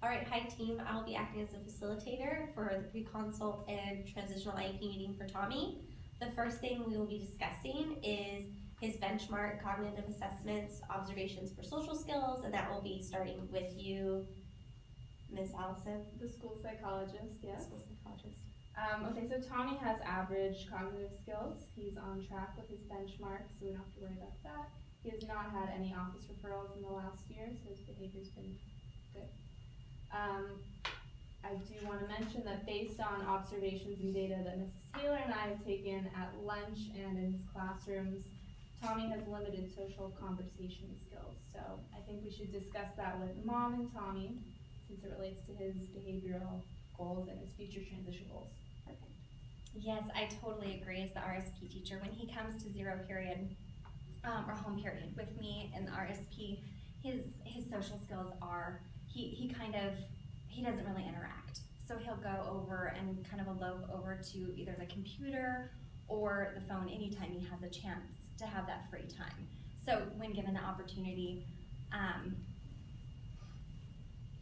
All right, hi team. I will be acting as the facilitator for the pre-consult and transitional IEP meeting for Tommy. The first thing we will be discussing is his benchmark cognitive assessments, observations for social skills, and that will be starting with you, Ms. Allison. The school psychologist, yes. School psychologist. Okay, so Tommy has average cognitive skills. He's on track with his benchmark, so we don't have to worry about that. He has not had any office referrals in the last year, so his behavior's been good. I do want to mention that based on observations and data that Mrs. Taylor and I have taken at lunch and in his classrooms, Tommy has limited social conversation skills. So I think we should discuss that with Mom and Tommy, since it relates to his behavioral goals and his future transition goals. Perfect. Yes, I totally agree as the RSP teacher. When he comes to zero period or home period with me in the RSP, his social skills are, he doesn't really interact. So he'll go over and kind of elope over to either the computer or the phone anytime he has a chance to have that free time. So when given the opportunity,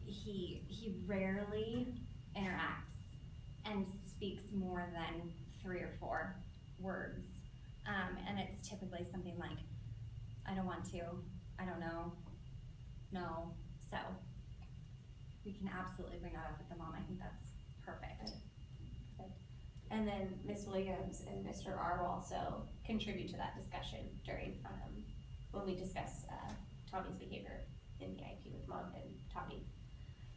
he rarely interacts and speaks more than 3 or 4 words. And it's typically something like, I don't want to, I don't know, no. So we can absolutely bring that up with the mom. I think that's perfect. And then Ms. Williams and Mr. R will also contribute to that discussion during when we discuss Tommy's behavior in the IEP with Mom and Tommy.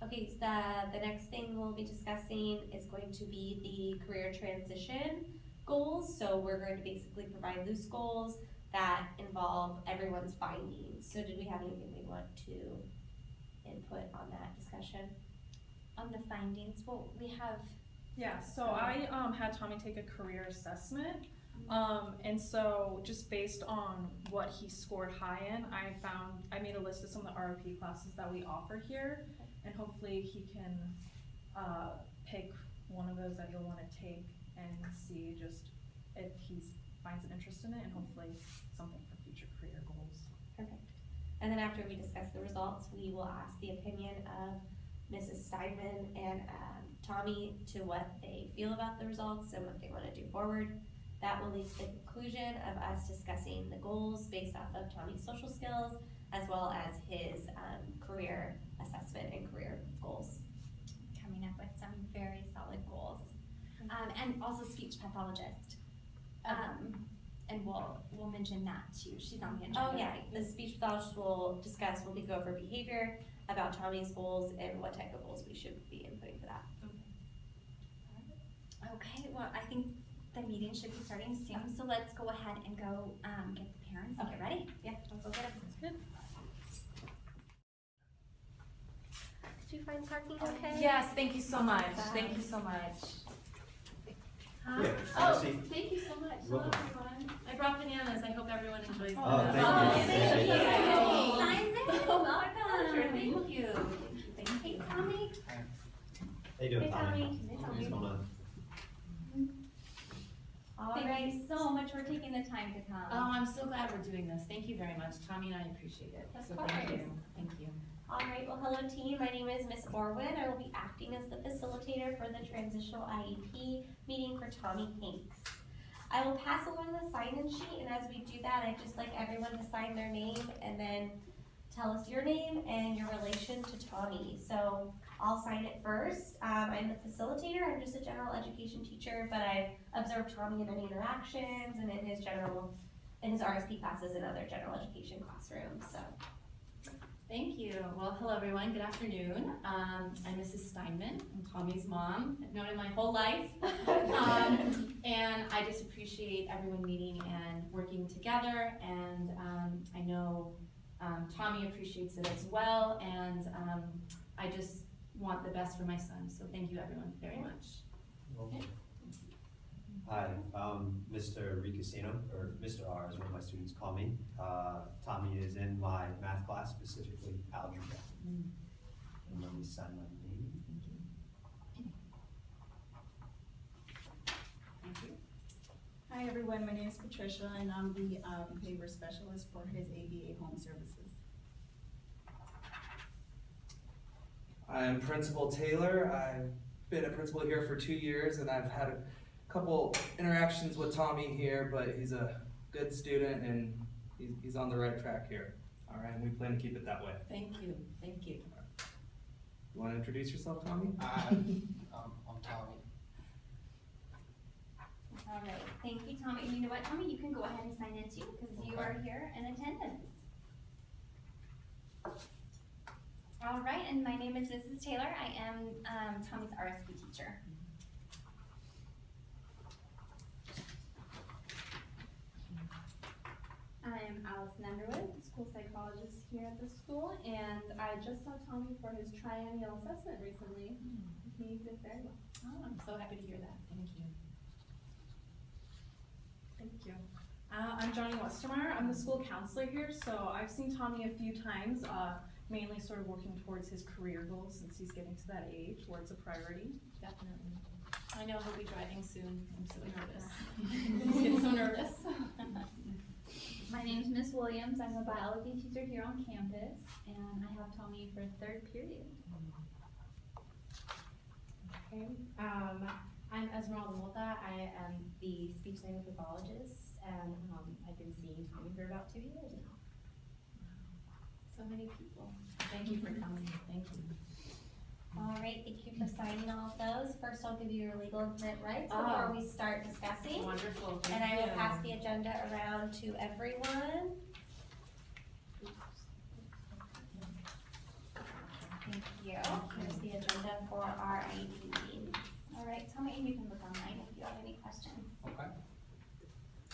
Okay, so the next thing we'll be discussing is going to be the career transition goals. So we're going to basically provide loose goals that involve everyone's findings. So did we have anything we want to input on that discussion? On the findings, well, we have. Yeah, so I had Tommy take a career assessment, and so just based on what he scored high in, I made a list of some of the ROP classes that we offer here, and hopefully he can pick one of those that he'll want to take and see just if he finds an interest in it, and hopefully something for future career goals. Perfect. And then after we discuss the results, we will ask the opinion of Mrs. Steinman and Tommy to what they feel about the results and what they want to do forward. That will lead to the conclusion of us discussing the goals based off of Tommy's social skills as well as his career assessment and career goals. Coming up with some very solid goals. And also speech pathologist. And we'll mention that too. She's on the agenda. Oh yeah, the speech pathologist will discuss, we'll go over behavior, about Tommy's goals, and what type of goals we should be inputting for that. Okay, well, I think the meeting should be starting soon, so let's go ahead and go get the parents and get ready. Yeah, let's go get them. Did you find parking okay? Yes, thank you so much. Thank you so much. Hi. Yeah, Oh, see. thank you so much. Welcome. Hello, everyone. I brought bananas. I hope everyone enjoys them. Oh, thank you. Thank you. Hey, Tommy. How you doing, Hey, Tommy? Tommy. What's going on? Thank you so much for taking the time to come. Oh, I'm so glad we're doing this. Thank you very much. Tommy and I appreciate it. Of So course. thank you. Thank you. All right, well, hello team. My name is Miss Orwin. I will be acting as the facilitator for the transitional IEP meeting for Tommy Hanks. I will pass along the sign-in sheet, and as we do that, I'd just like everyone to sign their name and then tell us your name and your relation to Tommy. So I'll sign it first. I'm the facilitator. I'm just a general education teacher, but I observed Tommy in many interactions and in his RSP classes and other general education classrooms. So. Thank you. Well, hello everyone. Good afternoon. I'm Mrs. Steinman. I'm Tommy's mom. I've known him my whole life. And I just appreciate everyone meeting and working together. And I know Tommy appreciates it as well. And I just want the best for my son. So thank you everyone very much. Welcome. Hi, Mr. Ricasino, or Mr. R is what my students call me. Tommy is in my math class, specifically algebra. And let me sign my name. Thank you. Hi everyone, my name is Patricia and I'm the behavior specialist for his ABA Home Services. I'm Principal Taylor. I've been a principal here for 2 years, and I've had a couple interactions with Tommy here, but he's a good student and he's on the right track here. All right, and we plan to keep it that way. Thank you, thank you. You want to introduce yourself, Tommy? I'm Tommy. All right, thank you, Tommy. And you know what, Tommy, you can go ahead and sign in too, because you are here in attendance. All right, and my name is Mrs. Taylor. I am Tommy's RSP teacher. I'm Allison Underwood, school psychologist here at the school, and I just saw Tommy for his triennial assessment recently. He did very well. Oh, I'm so happy to hear that, thank you. Thank you. I'm Johnny Westermeyer. I'm the school counselor here, so I've seen Tommy a few times, mainly sort of working towards his career goals since he's getting to that age where it's a priority. Definitely. I know he'll be driving soon, I'm so nervous. He's getting so nervous. My name's Miss Williams. I'm a biology teacher here on campus, and I have Tommy for third period. Okay. I'm Esmeralda Multa. I am the speech language pathologist, and I've been seeing Tommy for about 2 years now. So many people. Thank you for coming, thank you. All right, thank you for signing all of those. First, I'll give you your legal and permit rights before we start discussing. Wonderful, And I will pass the agenda around to everyone. Thank you. Here's the agenda for our IEP meeting. All right, Tommy, and you can look online if you have any questions. Okay.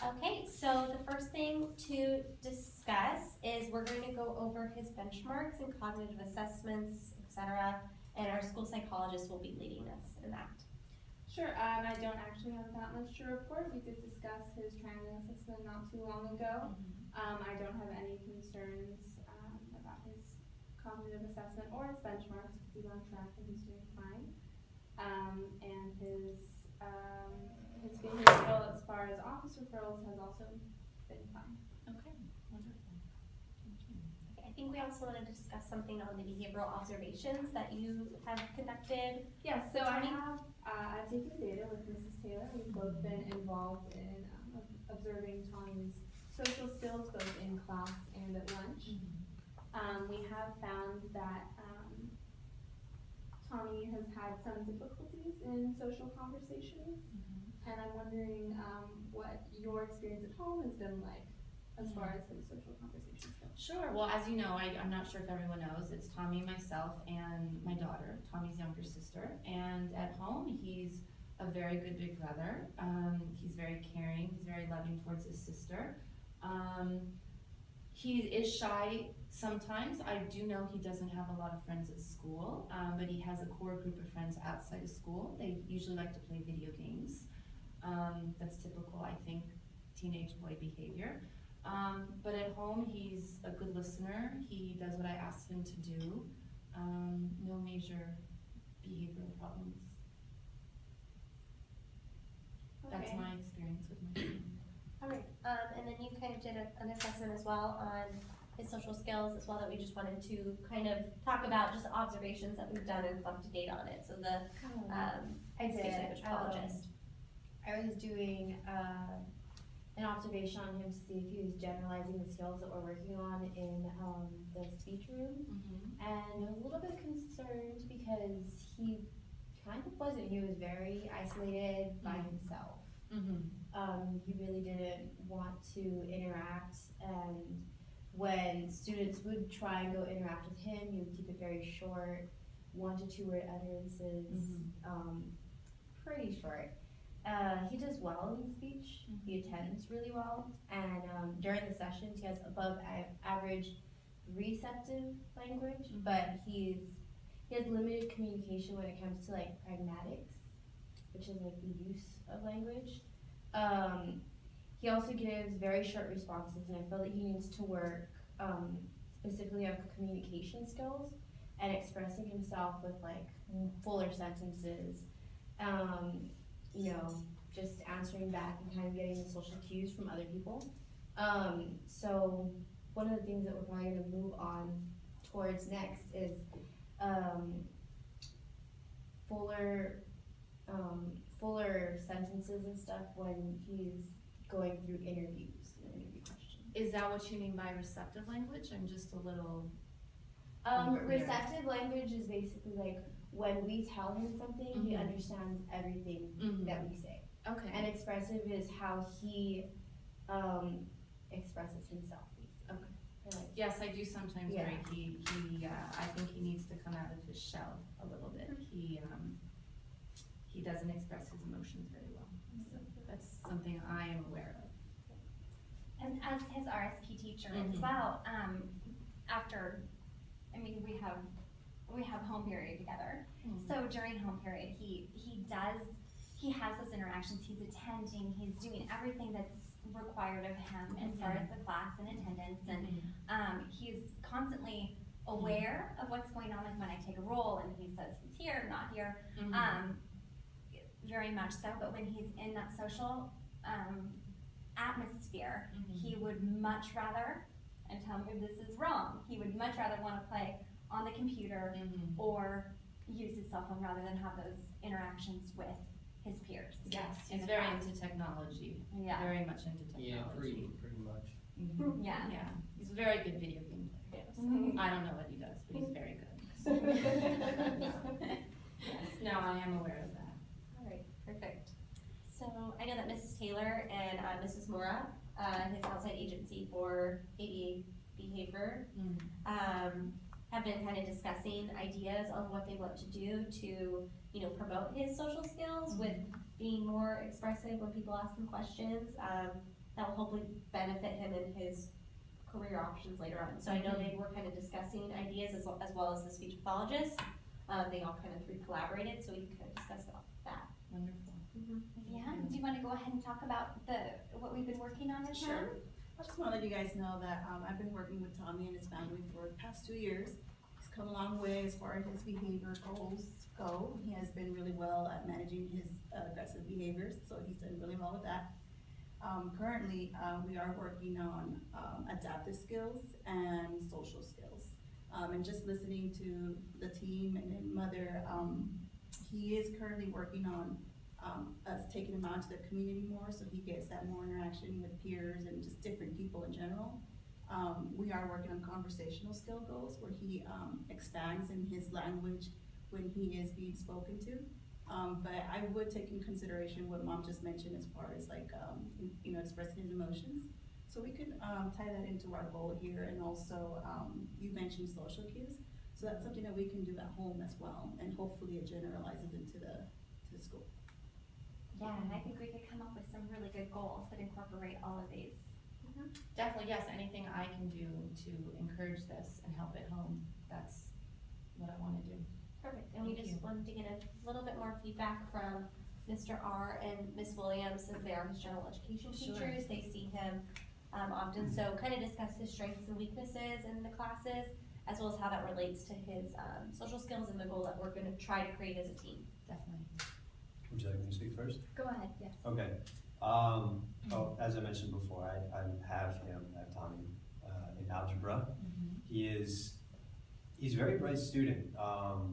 Okay, so the first thing to discuss is we're going to go over his benchmarks and cognitive assessments, etc. And our school psychologist will be leading us in that. Sure, I don't actually have that much to report. We did discuss his triennial assessment not too long ago. I don't have any concerns about his cognitive assessment or his benchmarks because he's on track and he's doing fine. And his behavioral as far as office referrals has also been fine. Okay, wonderful. Thank you. I think we also want to discuss something on the behavioral observations that you have conducted. Yeah, so Tommy? I've taken data with Mrs. Taylor. We've both been involved in observing Tommy's social skills both in class and at lunch. We have found that Tommy has had some difficulties in social conversations, and I'm wondering what your experience at home has been like as far as his social conversations go. Sure, well, as you know, I'm not sure if everyone knows, it's Tommy, myself, and my daughter, Tommy's younger sister. And at home, he's a very good big brother. He's very caring, he's very loving towards his sister. He is shy sometimes. I do know he doesn't have a lot of friends at school, but he has a core group of friends outside of school. They usually like to play video games. That's typical, I think, teenage boy behavior. But at home, he's a good listener. He does what I ask him to do. No major behavioral problems. That's Okay. my experience with my son. All right, and then you kind of did an assessment as well on his social skills as well that we just wanted to kind of talk about just observations that we've done and collected data on it. So the I speech did. language pathologist. I was doing an observation on him to see if he was generalizing the skills that we're working on in the speech room. And I was a little bit concerned because he kind of wasn't. He was very isolated by himself. He really didn't want to interact, and when students would try and go interact with him, he would keep it very short, 1 to 2 word utterances, pretty short. He does well in speech. He attends really well, and during the sessions he has above average receptive language, but he has limited communication when it comes to like pragmatics, which is like the use of language. He also gives very short responses, and I feel that he needs to work specifically on communication skills and expressing himself with like fuller sentences. You know, just answering back and kind of getting the social cues from other people. So one of the things that we're probably gonna move on towards next is fuller sentences and stuff when he's going through interviews and interview questions. Is that what you mean by receptive language? I'm just a little. Unclear. Receptive language is basically like when we tell him something, he understands everything that we say. Okay. And expressive is how he expresses himself. Okay. Like, Yes, I do sometimes Yeah. worry. I think he needs to come out of his shell a little bit. He doesn't express his emotions very well. So that's something I am aware of. And as his RSP teacher as Mhm. well, we have home period together. So during home period, he has those interactions, he's attending, he's doing everything that's required of him as far as the class and attendance, and he's constantly aware of what's going on, like when I take a roll and he says he's here, not here, very much so, but when he's in that social, atmosphere, he would much rather, and tell me if this is wrong, he would much rather wanna play on the computer or use his cell phone rather than have those interactions with his peers. Yes, in he's the very class. into technology. Yeah. Very much into technology. Yeah, pretty much. Yeah. Yeah, he's a very good video game player. So I don't know what he does, but he's very good. Yes, no, I am aware of that. All right, perfect. So I know that Mrs. Taylor and Mrs. Mora, his outside agency for ADA behavior, have been kind of discussing ideas on what they want to do to, promote his social skills with being more expressive when people ask him questions. That will hopefully benefit him in his career options later on. So I know they were kind of discussing ideas as well as the speech pathologist. They all kind of three collaborated, so we can kind of discuss about that. Wonderful. Yeah, do you wanna go ahead and talk about what we've been working on with him? Sure. I just want to let you guys know that I've been working with Tommy and his family for the past 2 years. He's come a long way as far as his behavior goals go. He has been really well at managing his aggressive behaviors, so he's done really well with that. Currently, we are working on adaptive skills and social skills. And just listening to the team and then Mother, he is currently working on us taking him out to the community more, so he gets that more interaction with peers and just different people in general. We are working on conversational skill goals where he expands in his language when he is being spoken to. But I would take in consideration what Mom just mentioned as far as like, expressing his emotions. So we could tie that into our goal here, and also you mentioned social cues. So that's something that we can do at home as well, and hopefully it generalizes into the school. Yeah, and I think we could come up with some really good goals that incorporate all of these. Definitely, yes, anything I can do to encourage this and help it home, that's what I wanna do. Perfect, and we Thank just you. wanted to get a little bit more feedback from Mr. R and Ms. Williams, since they are his general education Sure. teachers, they see him often, so kind of discuss his strengths and weaknesses in the classes, as well as how that relates to his social skills and the goal that we're gonna try to create as a team. Definitely. Would you like me to speak first? Go ahead, yes. Okay. As I mentioned before, I have Tommy, in algebra. He's a very bright student,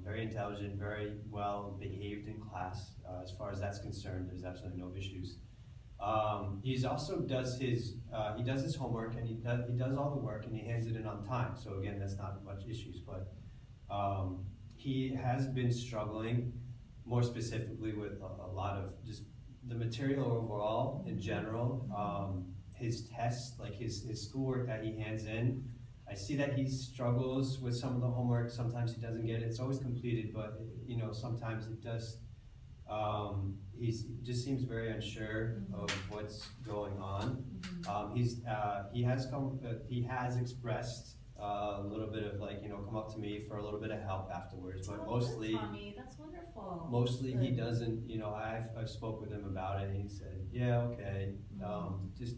very intelligent, very well behaved in class. As far as that's concerned, there's absolutely no issues. He's also does his homework, and he does all the work, and he hands it in on time. So again, that's not much issues, but he has been struggling more specifically with a lot of just the material overall in general. His tests, like his schoolwork that he hands in, I see that he struggles with some of the homework. Sometimes he doesn't get it. It's always completed, but sometimes it does. He just seems very unsure of what's going on. He has expressed a little bit of come up to me for a little bit of help afterwards, but mostly. Tommy, that's wonderful. Mostly he doesn't, I've spoke with him about it, and he said, yeah, okay, just,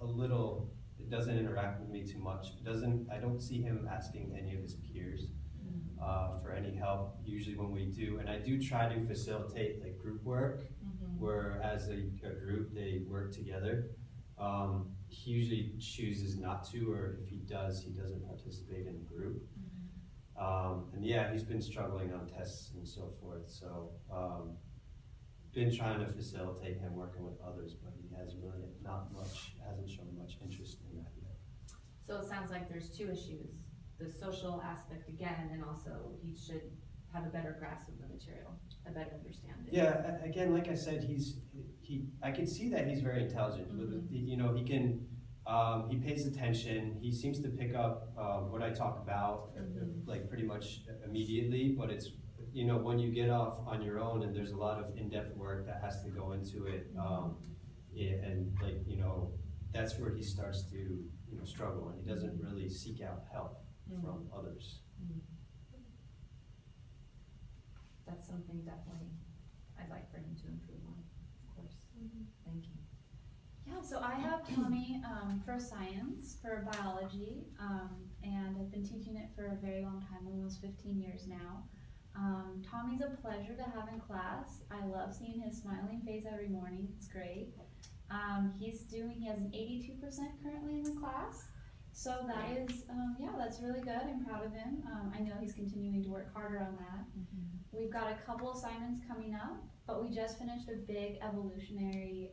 a little, it doesn't interact with me too much. I don't see him asking any of his peers for any help, usually when we do, and I do try to facilitate like group work, where as a group, they work together. He usually chooses not to, or if he does, he doesn't participate in the group. And yeah, he's been struggling on tests and so forth, so, been trying to facilitate him working with others, but he has really hasn't shown much interest in that yet. So it sounds like there's two issues, the social aspect again, and also he should have a better grasp of the material, a better understanding. Yeah, again, like I said, I can see that he's very intelligent. You know, he pays attention. He seems to pick up what I talk about, like pretty much immediately. But it's, you know, when you get off on your own, and there's a lot of in-depth work that has to go into it, and like, you know, that's where he starts to, you know, struggle, and he doesn't really seek out help from others. That's something definitely I'd like for him to improve on, of course. Thank you. Yeah, so I have Tommy for science, for biology, and I've been teaching it for a very long time, almost 15 years now. Tommy's a pleasure to have in class. I love seeing his smiling face every morning. It's great. He has an 82% currently in the class. So that is, that's really good. I'm proud of him. I know he's continuing to work harder on that. We've got a couple assignments coming up, but we just finished a big evolutionary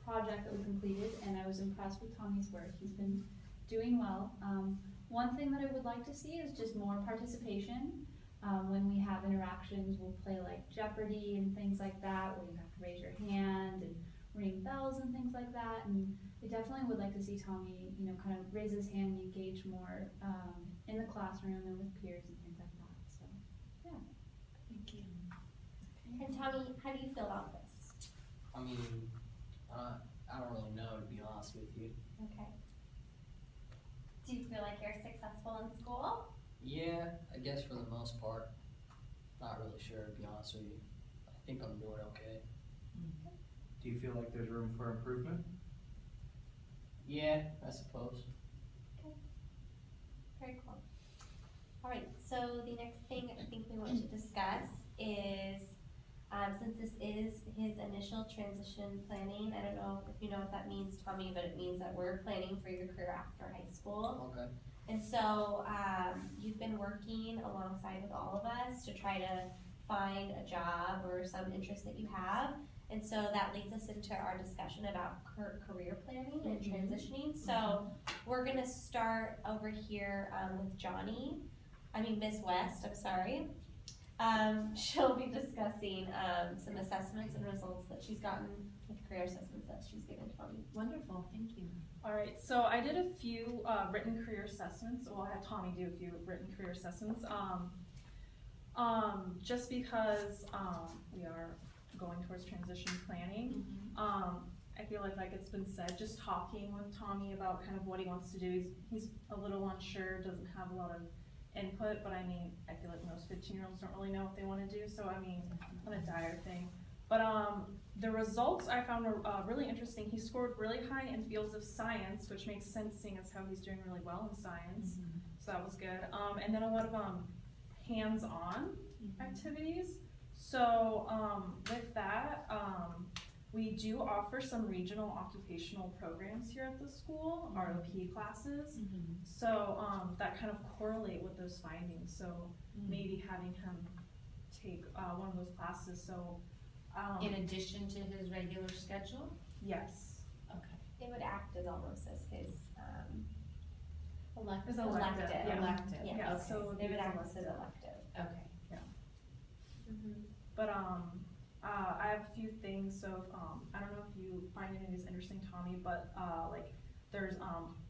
project that we completed, and I was impressed with Tommy's work. He's been doing well. One thing that I would like to see is just more participation. When we have interactions, we'll play like Jeopardy and things like that, where you have to raise your hand and ring bells and things like that. And I definitely would like to see Tommy, you know, kind of raise his hand and engage more in the classroom and with peers and things like that. So, yeah. Thank you. And Tommy, how do you feel about this? I mean, I don't really know, to be honest with you. Okay. Do you feel like you're successful in school? Yeah, I guess for the most part. Not really sure, to be honest with you. I think I'm doing okay. Do you feel like there's room for improvement? Yeah, I suppose. Very cool. All right, so the next thing I think we want to discuss is, since this is his initial transition planning, I don't know if you know what that means, Tommy, but it means that we're planning for your career after high school. Okay. And so, you've been working alongside with all of us to try to find a job or some interest that you have. And so that leads us into our discussion about career planning and transitioning. So we're gonna start over here with Miss West, I'm sorry. She'll be discussing some assessments and results that she's gotten with career assessments that she's given to me. Wonderful, thank you. All right, so I did a few written career assessments. Well, I had Tommy do a few written career assessments. Just because we are going towards transition planning. I feel like it's been said, just talking with Tommy about kind of what he wants to do. He's a little unsure, doesn't have a lot of input, but I mean, I feel like most 15-year-olds don't really know what they want to do, so I mean, not a dire thing. But the results I found were really interesting. He scored really high in fields of science, which makes sense seeing as how he's doing really well in science, so that was good. And then a lot of hands-on activities. So with that, we do offer some regional occupational programs here at the school, ROP classes. So that kind of correlate with those findings. So maybe having him take one of those classes. So in addition to his regular schedule? Yes. Okay. It would act as almost as his Elective. elective. Elective. Yes. Okay. So They would act as his elective. Okay. But I have a few things. So I don't know if you find any of these interesting, Tommy, but like there's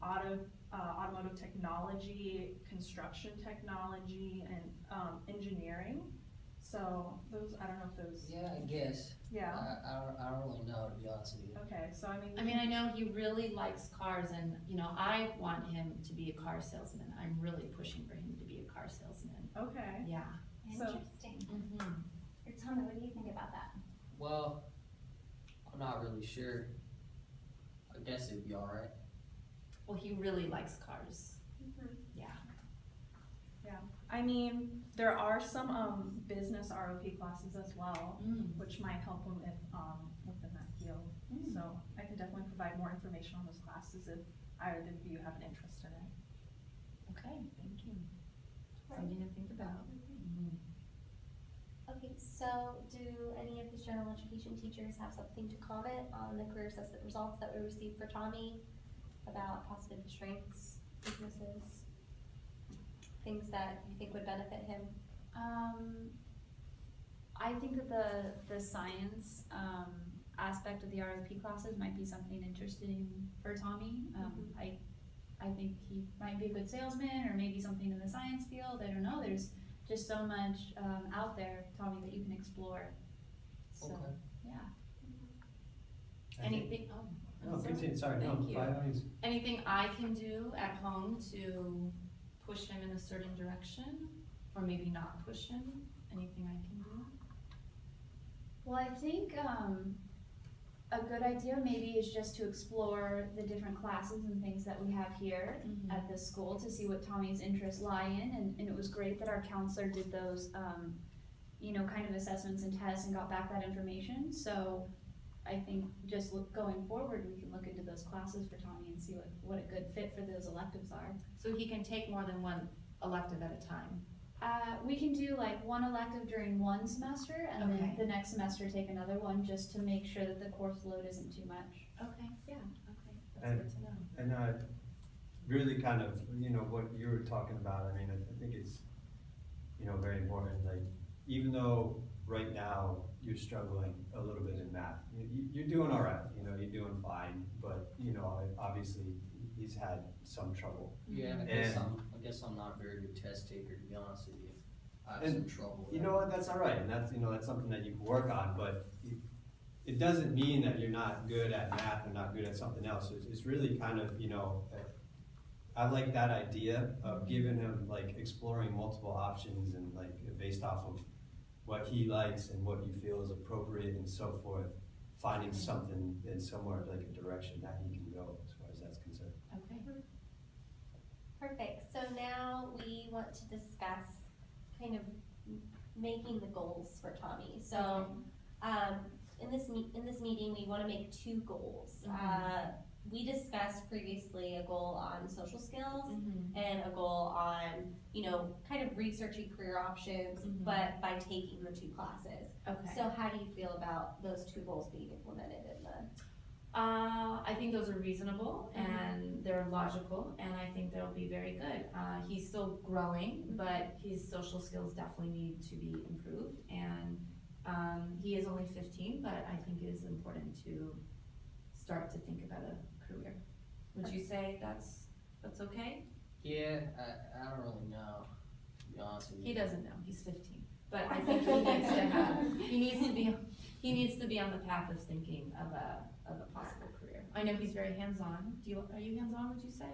automotive technology, construction technology, and engineering. So those, I don't know if those. Yeah, I guess. Yeah. I don't really know, to be honest with you. Okay, so I mean, I know he really likes cars, and you know, I want him to be a car salesman. I'm really pushing for him to be a car salesman. Okay. Yeah. So- Interesting. Or Tommy, what do you think about that? Well, I'm not really sure. I guess it'd be alright. Well, he really likes cars. Yeah. I mean, there are some business ROP classes as well, which might help him if within that field. So I can definitely provide more information on those classes if either of you have an interest in it. Okay, thank you. something to think about. Okay, so do any of his general education teachers have something to comment on the career assessment results that we received for Tommy about positive strengths, weaknesses, things that you think would benefit him? I think that the science, aspect of the RFP classes might be something interesting for Tommy. I think he might be a good salesman, or maybe something in the science field, I don't know, there's just so much, out there, Tommy, that you can explore, so, Okay. yeah. Anything, No, continue, sorry, no, Thank you. by all means. anything I can do at home to push him in a certain direction, or maybe not push him? Anything I can do? Well, I think, a good idea maybe is just to explore the different classes and things that we have here at this school to see what Tommy's interests lie in, and it was great that our counselor did those, kind of assessments and tests and got back that information, so I think just going forward, we can look into those classes for Tommy and see what a good fit for those electives are. So he can take more than one elective at a time? We can do like one elective during one semester, and then Okay. the next semester take another one, just to make sure that the course load isn't too much. Okay. Yeah. Okay, that's good to know. And really kind of, what you were talking about, I mean, I think it's, very important, like, even though right now you're struggling a little bit in math, you're doing all right, you're doing fine, but, obviously he's had some trouble. Yeah, I guess I'm not a very good test taker, to be honest with you. I have some And trouble. You know what, that's all right, and that's something that you can work on, but it doesn't mean that you're not good at math or not good at something else. It's really kind of, I like that idea of giving him, like, exploring multiple options and, like, based off of what he likes and what you feel is appropriate and so forth, finding something in somewhere, like a direction that he can go as far as that's concerned. Okay. Perfect, so now we want to discuss kind of making the goals for Tommy. So, in this meeting, we wanna make 2 goals. We discussed previously a goal on social skills and a goal on, kind of researching career options, but by taking the 2 classes. Okay. So how do you feel about those 2 goals being implemented in the? I think those are reasonable and they're logical, and I think they'll be very good. He's still growing, but his social skills definitely need to be improved, and he is only 15, but I think it is important to start to think about a career. Would you say that's okay? Yeah, I don't really know, to be honest with you. He doesn't know, he's 15, but I think he needs to be on the path of thinking of a possible career. I know he's very hands-on. Are you hands-on, would you say?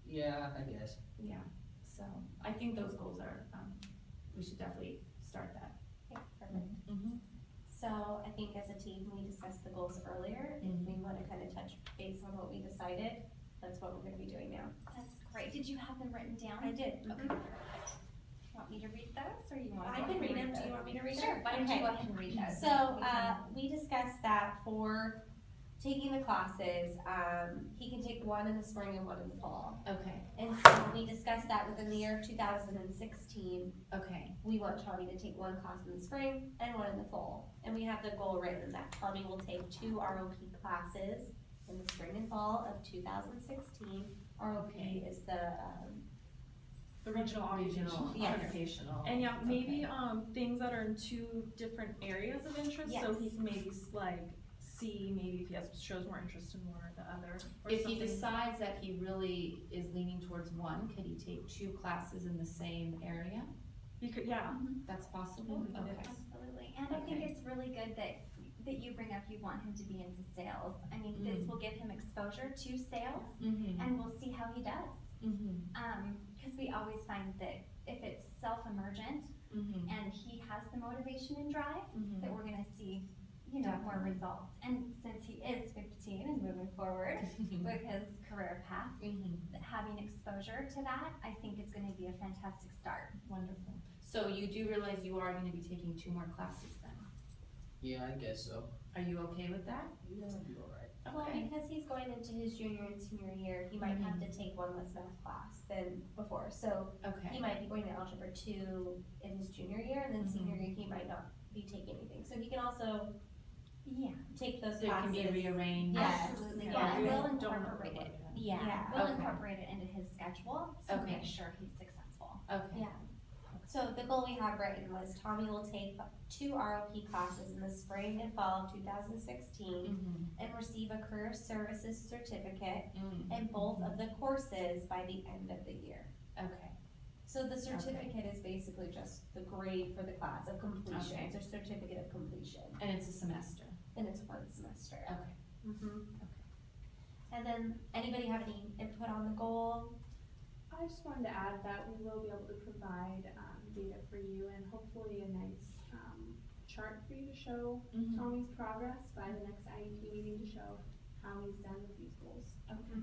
Yeah, I guess. Yeah, so I think those goals are, we should definitely start that. Okay, perfect. So I think as a team, we discussed the goals earlier. If we wanna kind of touch base on what we decided, that's what we're gonna be doing now. That's great. Did you have them written down? I did. Okay. Want me to read those, or you want? I can read them. Do you want me to read them? Sure, why don't you Okay. go ahead and read those? So, we discussed that for taking the classes, he can take 1 in the spring and 1 in the fall. Okay, And so we discussed that within the year of 2016, okay, we want Tommy to take 1 class in the spring and 1 in the fall. And we have the goal written that Tommy will take 2 ROP classes in the spring and fall of 2016. ROP is the, The regional orientation. Yes. occupational. And yeah, maybe, Okay. things that are in 2 different areas of interest, so he Yes. can maybe see maybe if he shows more interest in one or the other, or If he something. decides that he really is leaning towards 1, could he take 2 classes in the same area? He could, yeah. That's possible? Mhm. Okay. Absolutely, and I think Okay. it's really good that you bring up you want him to be into sales. I mean, this will give him exposure to sales, and we'll see how he does. Because we always find that if it's self-emergent and he has the motivation and drive, that we're gonna see, more results. And since he is 15 and moving forward with his career path, having exposure to that, I think it's gonna be a fantastic start. Wonderful. So you do realize you are gonna be taking 2 more classes then? Yeah, I guess so. Are you okay with that? Yeah, I'll be alright. Well, Okay. because he's going into his junior and senior year, he might have to take one less math class than before. So he Okay. might be going to Algebra 2 in his junior year, and then senior year he might not be taking anything. So he can also Yeah, take those So it can classes. be rearranged? Yes. absolutely, Yeah. and we'll Don't incorporate it, remember. yeah, Yeah. we'll Okay. incorporate it into his schedule to Okay. make sure he's successful. Okay. Yeah. So the goal we had written was Tommy will take 2 ROP classes in the spring and fall of 2016 Mhm. and receive a career services certificate Mm. in both of the courses by the end of the year. Okay. So the certificate is basically just the grade for the class of completion. Okay. It's a certificate of completion, And it's a semester? and it's 1 semester. Okay. Mm-hmm. And then, anybody have any input on the goal? I just wanted to add that we will be able to provide, data for you and hopefully a nice, chart for you to show Mhm. Tommy's progress by the next IEP meeting to show how he's done with these goals. Okay.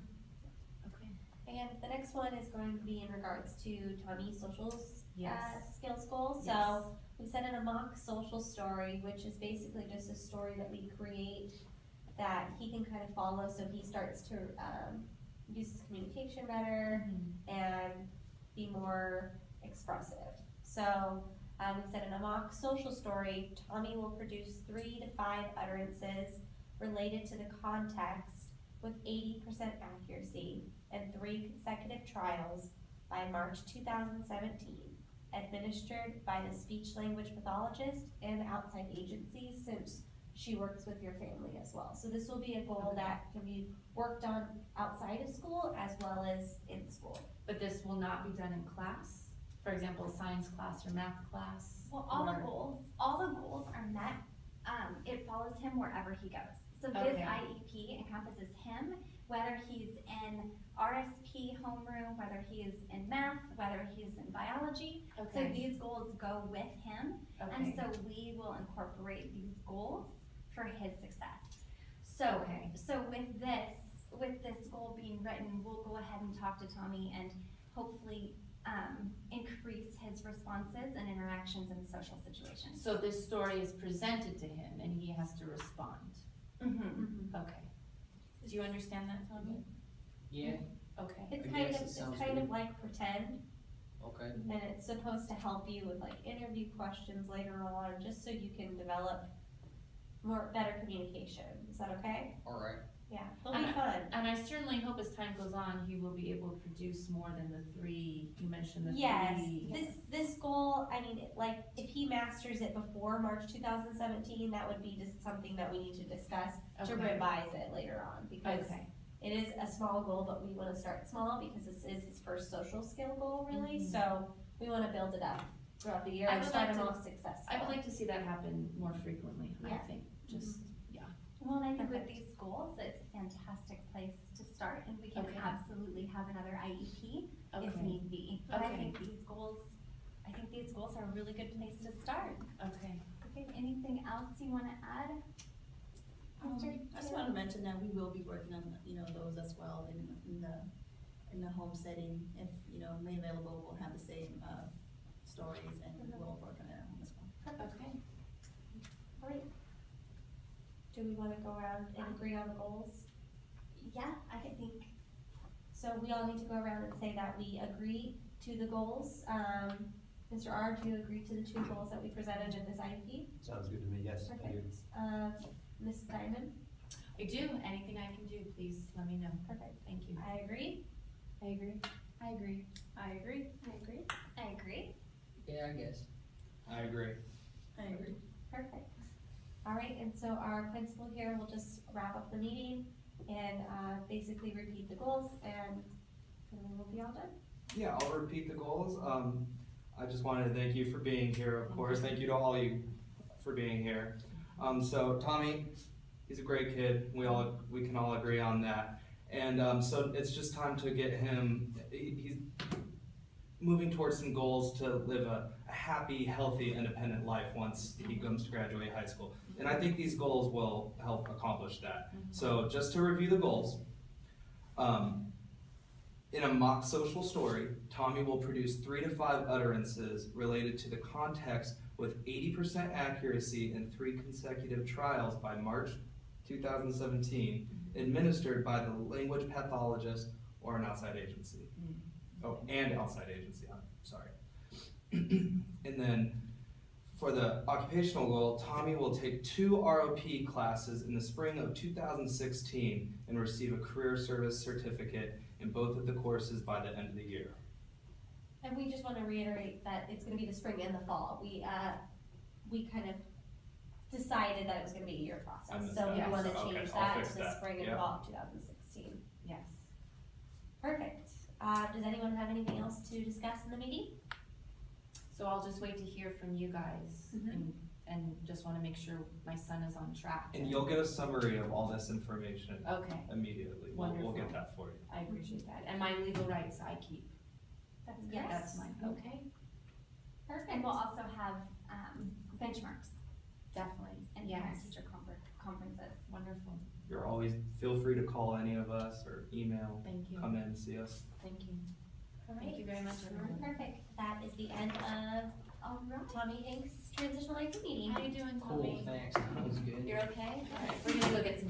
Okay. And the next one is going to be in regards to Tommy's socials, Yes. skills goal. Yes. So we set in a mock social story, which is basically just a story that we create that he can kind of follow, so he starts to use his communication better Mhm. and be more expressive. So we set in a mock social story. Tommy will produce 3 to 5 utterances related to the context with 80% accuracy and 3 consecutive trials by March 2017, administered by the speech language pathologist and outside agencies, since she works with your family as well. So this will be a goal Okay. that can be worked on outside of school as well as in school. But this will not be done in class? For example, science class or math class? Well, all the or- goals are met, it follows him wherever he goes. So this Okay. IEP encompasses him, whether he's in RSP homeroom, whether he is in math, whether he's in biology. So Okay. these goals go with him, Okay. and so we will incorporate these goals for his success. So, Okay. so with this goal being written, we'll go ahead and talk to Tommy and hopefully, increase his responses and interactions in social situations. So this story is presented to him and he has to respond? Mm-hmm. Okay. Do you understand that, Tommy? Yeah, Okay. It's I kind guess of, it it's sounds kind good. of like pretend, okay. and it's supposed to help you with like interview questions later on, just so you can develop better communication. Is that okay? All right. Yeah, it'll be fun. And I certainly hope as time goes on, he will be able to produce more than the 3, you mentioned the 3. Yes, this goal, I mean, like, if he masters it before March 2017, that would be just something that we need to discuss to Okay. revise it later on, because Okay. it is a small goal, but we wanna start small, because this is his first social skill goal, really, Mhm. so we wanna build it up throughout the year I and would start like him to- off successful. I would like to see that happen more frequently, I Yeah. think, just, Well, and I think with Perfect. these goals, it's a fantastic place to start, and we can Okay. absolutely have another IEP if okay, need be. But I Okay. think these goals are a really good place to start. okay. Okay, anything else you wanna add? Mr. I just want to mention that we will be working on, those as well in the home setting. If, made available, we'll have the same, stories, and we'll work on it at home as well. Okay. Alright. Do we wanna go around and agree on the goals? Yeah, I think, So we all need to go around and say that we agree to the goals. Mr. R, do you agree to the 2 goals that we presented in this IEP? Sounds good to me, yes, I do. Perfect. Ms. Diamond? I do, anything I can do, please let me know. Perfect. Thank you. I agree. I agree. I agree. I agree. I agree. I agree. Yeah, I guess. I agree. I agree. Perfect. Alright, and so our principal here will just wrap up the meeting and, basically repeat the goals, and then we'll be all done. Yeah, I'll repeat the goals. I just wanted to thank you for being here, of course. Thank you to all you for being here. So Tommy, he's a great kid. We can all agree on that. And so it's just time to get him, he's moving towards some goals to live a happy, healthy, independent life once he comes to graduate high school. And I think these goals will help accomplish that. So just to review the goals, in a mock social story, Tommy will produce 3 to 5 utterances related to the context with 80% accuracy in 3 consecutive trials by March 2017, administered by the language pathologist or an outside agency. Oh, and outside agency, I'm sorry. And then for the occupational goal, Tommy will take 2 ROP classes in the spring of 2016 and receive a career service certificate in both of the courses by the end of the year. And we just wanna reiterate that it's gonna be the spring and the fall. We kind of decided that it was gonna be a year I process, missed so we that. wanna Okay, change I'll that fix to the that. spring and Yep. fall of 2016. Yes. Perfect. Does anyone have anything else to discuss in the meeting? So I'll just wait to hear from you guys and just wanna make sure my son is on track. And you'll get a summary of all this information Okay, immediately. We'll get Wonderful. that for you. I appreciate that. And my legal rights I keep. That's Yes. That's mine. Okay, Perfect. And we'll also have, benchmarks definitely. and Yes. parent-teacher conferences. Wonderful. You're always, feel free to call any of us or email, Thank you. come in and see us. Thank you. All Thank you right. very much, everyone. Perfect. That is the end of Tommy Hanks' transitional IT meeting. How you doing, Cool, Tommy? thanks, that was good. You're okay? Alright, we're gonna go get some